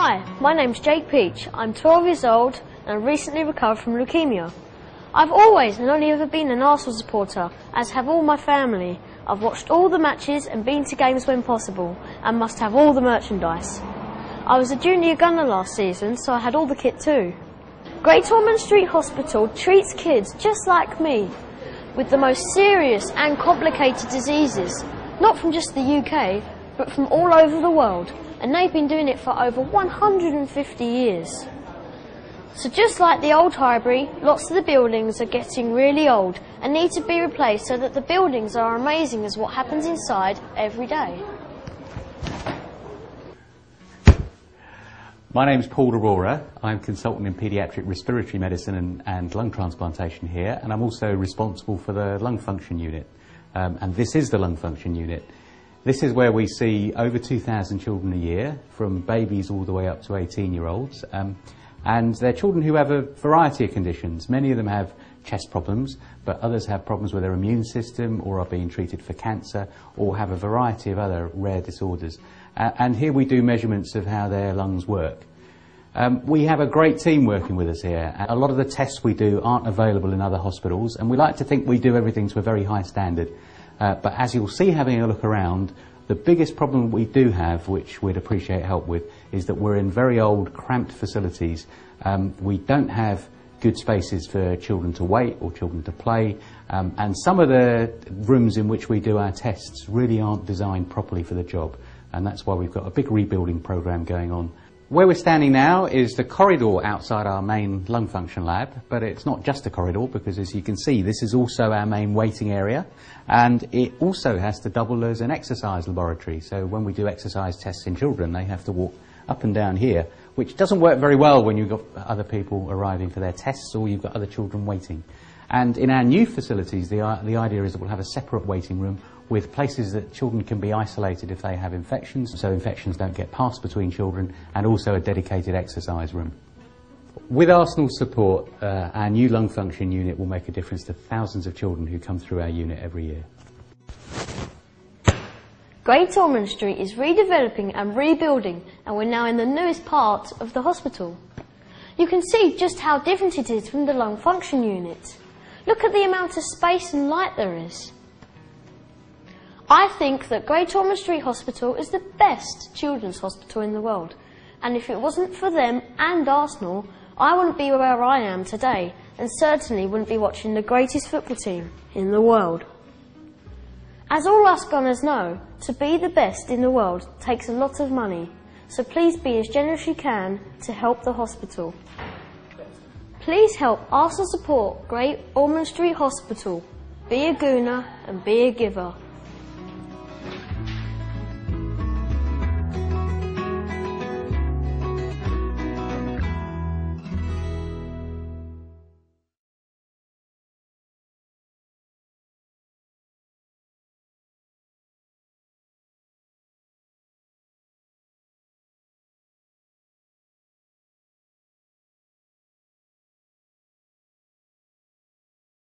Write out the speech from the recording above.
Hi, my name's Jake Peach. I'm 12 years old and recently recovered from leukemia. I've always and only ever been an Arsnal supporter, as have all my family. I've watched all the matches and been to games when possible, and must have all the merchandise. I was a junior gunner last season, so I had all the kit too. Great Ormond Street Hospital treats kids just like me, with the most serious and complicated diseases, not from just the UK, but from all over the world, and they've been doing it for over 150 years. So just like the old Highbury, lots of the buildings are getting really old and need to be replaced so that the buildings are amazing as what happens inside every day. My name's Paul Aurora. I'm consultant in paediatric respiratory medicine and lung transplantation here, and I'm also responsible for the lung function unit. And this is the lung function unit. This is where we see over 2,000 children a year, from babies all the way up to 18-year-olds. And they're children who have a variety of conditions. Many of them have chest problems, but others have problems with their immune system, or are being treated for cancer, or have a variety of other rare disorders. And here we do measurements of how their lungs work. We have a great team working with us here. A lot of the tests we do aren't available in other hospitals, and we like to think we do everything to a very high standard. But as you'll see having a look around, the biggest problem we do have, which we'd appreciate help with, is that we're in very old, cramped facilities. We don't have good spaces for children to wait or children to play, and some of the rooms in which we do our tests really aren't designed properly for the job, and that's why we've got a big rebuilding program going on. Where we're standing now is the corridor outside our main lung function lab, but it's not just a corridor, because as you can see, this is also our main waiting area, and it also has to double as an exercise laboratory. So when we do exercise tests in children, they have to walk up and down here, which doesn't work very well when you've got other people arriving for their tests or you've got other children waiting. And in our new facilities, the idea is that we'll have a separate waiting room with places that children can be isolated if they have infections, so infections don't get passed between children, and also a dedicated exercise room. With Arsnal's support, our new lung function unit will make a difference to thousands of children who come through our unit every year. Great Ormond Street is redeveloping and rebuilding, and we're now in the newest part of the hospital. You can see just how different it is from the lung function unit. Look at the amount of space and light there is. I think that Great Ormond Street Hospital is the best children's hospital in the world, and if it wasn't for them and Arsnal, I wouldn't be where I am today, and certainly wouldn't be watching the greatest football team in the world. As all us gunners know, to be the best in the world takes a lot of money, so please be as generous as you can to help the hospital. Please help Arsnal support Great Ormond Street Hospital. Be a Gooner and be a giver.